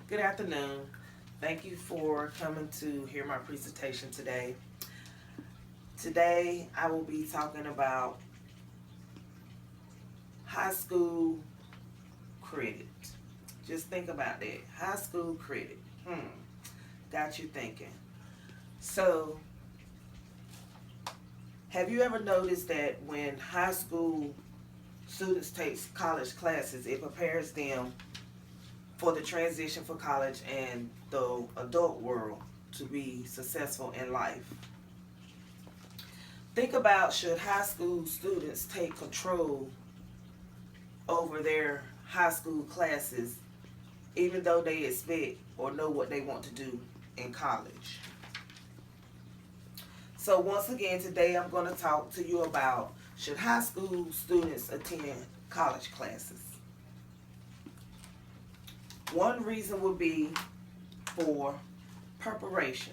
Good afternoon. Thank you for coming to hear my presentation today. Today I will be talking about high school credit. Just think about that. High school credit. Got you thinking. So, have you ever noticed that when high school students take college classes, it prepares them for the transition for college and the adult world to be successful in life? Think about, should high school students take control over their high school classes even though they expect or know what they want to do in college? So once again, today I'm going to talk to you about, should high school students attend college classes? One reason would be for preparation.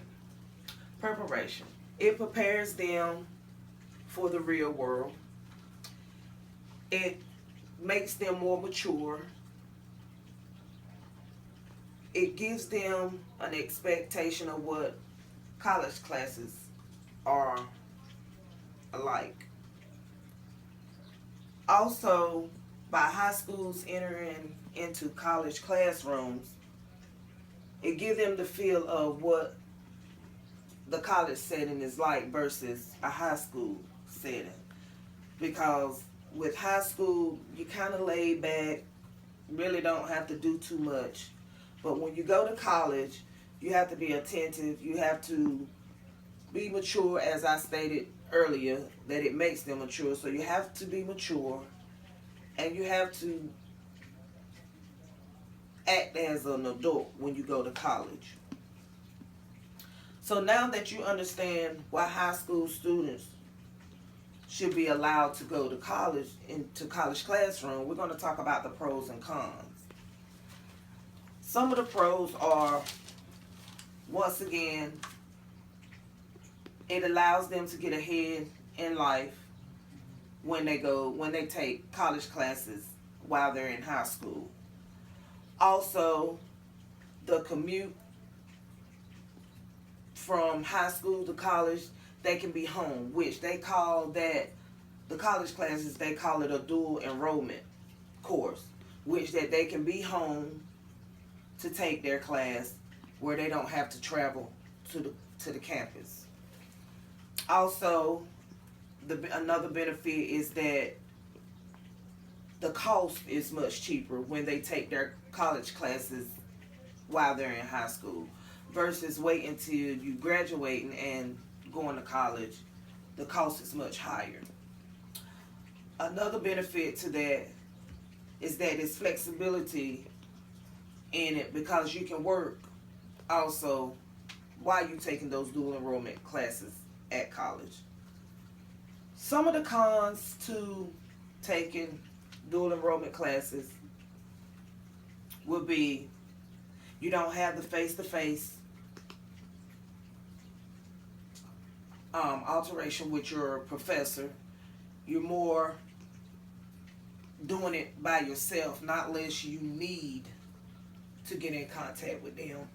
Preparation. It prepares them for the real world. It makes them more mature. It gives them an expectation of what college classes are alike. Also, by high schools entering into college classrooms, it gives them the feel of what the college setting is like versus a high school setting. Because with high school, you kind of laid back, really don't have to do too much. But when you go to college, you have to be attentive. You have to be mature, as I stated earlier, that it makes them mature. So you have to be mature, and you have to act as an adult when you go to college. So now that you understand why high school students should be allowed to go to college, into college classroom, we're going to talk about the pros and cons. Some of the pros are, once again, it allows them to get ahead in life when they take college classes while they're in high school. Also, the commute from high school to college, they can be home, which they call that, the college classes, they call it a dual enrollment course, which that they can be home to take their class where they don't have to travel to the campus. Also, another benefit is that the cost is much cheaper when they take their college classes while they're in high school versus waiting until you graduating and going to college. The cost is much higher. Another benefit to that is that it's flexibility in it, because you can work also while you're taking those dual enrollment classes at college. Some of the cons to taking dual enrollment classes would be, you don't have the face-to-face alteration with your professor. You're more doing it by yourself, not unless you need to get in contact with them.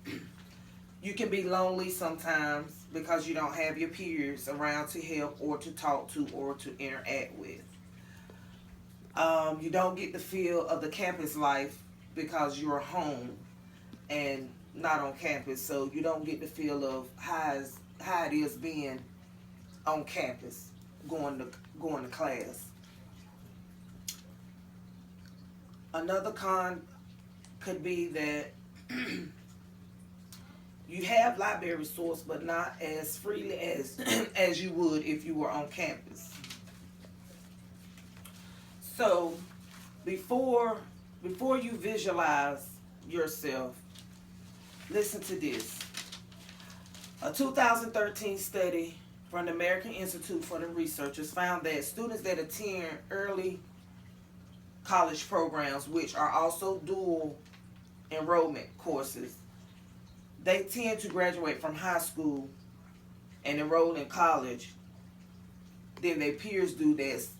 You can be lonely sometimes because you don't have your peers around to help or to talk to or to interact with. You don't get the feel of the campus life because you're home and not on campus, so you don't get the feel of how it is being on campus, going to class. Another con could be that you have library resource, but not as freely as as you would if you were on campus. So before you visualize yourself, listen to this. A 2013 study from the American Institute for the Researchers found that students that attend early college programs, which are also dual enrollment courses, they tend to graduate from high school and enroll in college than their peers do that's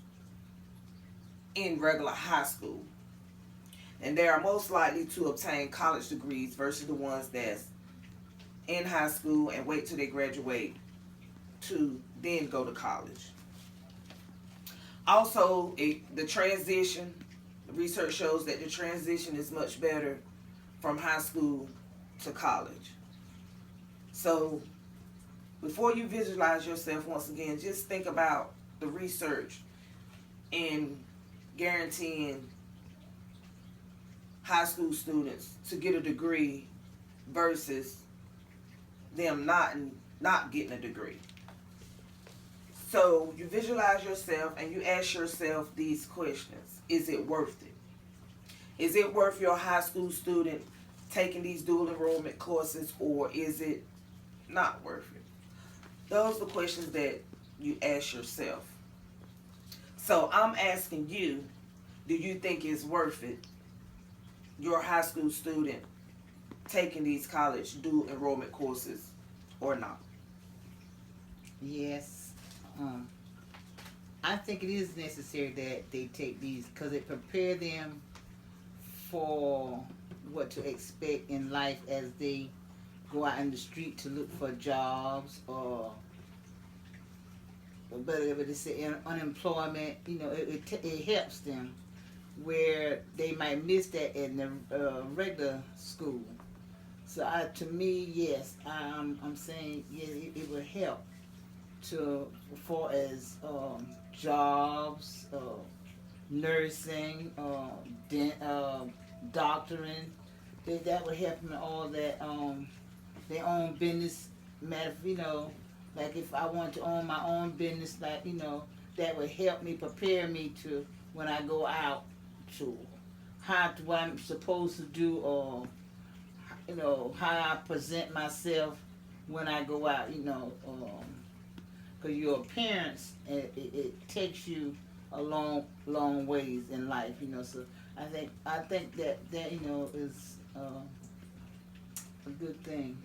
in regular high school. and they are most likely to obtain college degrees versus the ones that's in high school and wait till they graduate to then go to college. Also, the transition, research shows that the transition is much better from high school to college. So before you visualize yourself, once again, just think about the research in guaranteeing high school students to get a degree versus them not getting a degree. So you visualize yourself and you ask yourself these questions. Is it worth it? Is it worth your high school student taking these dual enrollment courses, or is it not worth it? Those are the questions that you ask yourself. So I'm asking you, do you think it's worth it, your high school student taking these college dual enrollment courses or not? Yes. I think it is necessary that they take these because it prepare them for what to expect in life as they go out in the street to look for jobs, or whatever they say, unemployment. It helps them where they might miss that in the regular school. So to me, yes, I'm saying yeah, it will help to for as jobs, nursing, doctoring. That would help them all that their own business. Matter, like if I want to own my own business, like that would help me prepare me to when I go out to what I'm supposed to do, or how I present myself when I go out. Because your appearance it takes you a long ways in life. So I think that is a good thing.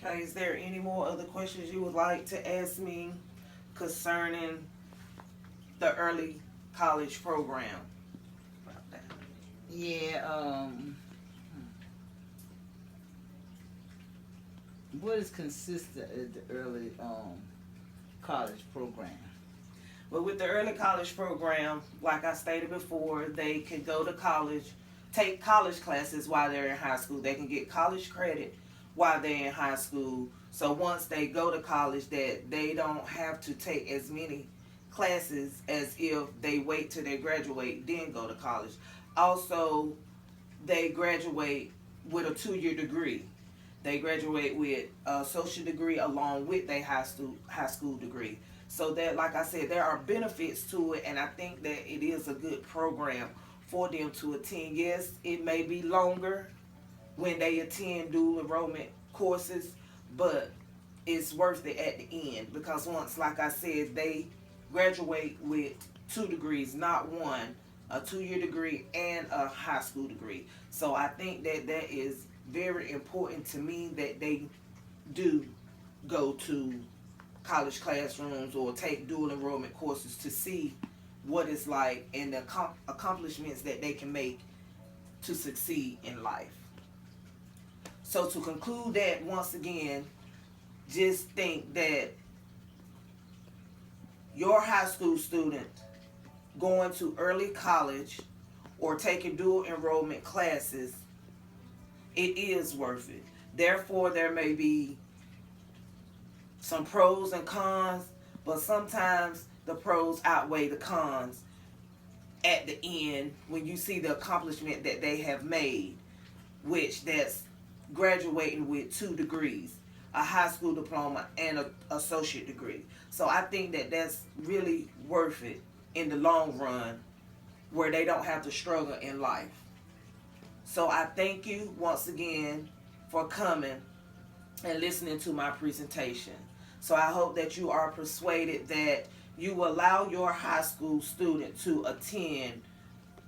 Okay, is there any more other questions you would like to ask me concerning the early college program? Yeah. What is consistent at the early college program? Well, with the early college program, like I stated before, they can go to college, take college classes while they're in high school. They can get college credit while they're in high school. So once they go to college, that they don't have to take as many classes as if they wait till they graduate, then go to college. Also, they graduate with a 2-year degree. They graduate with a associate degree along with their high school degree. So that, like I said, there are benefits to it, and I think that it is a good program for them to attend. Yes, it may be longer when they attend dual enrollment courses, but it's worth it at the end, because once, like I said, they graduate with 2 degrees, not one, a 2-year degree and a high school degree. So I think that that is very important to me, that they do go to college classrooms or take dual enrollment courses to see what it's like and the accomplishments that they can make to succeed in life. So to conclude that, once again, just think that your high school student going to early college or taking dual enrollment classes, it is worth it. Therefore, there may be some pros and cons, but sometimes the pros outweigh the cons at the end when you see the accomplishment that they have made, which that's graduating with 2 degrees, a high school diploma and an associate degree. So I think that that's really worth it in the long run, where they don't have to struggle in life. So I thank you once again for coming and listening to my presentation. So I hope that you are persuaded that you will allow your high school student to attend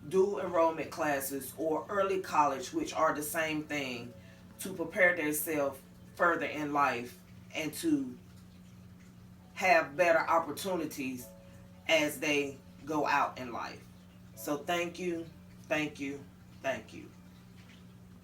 dual enrollment classes or early college, which are the same thing, to prepare themselves further in life and to have better opportunities as they go out in life. So thank you, thank you, Thank you.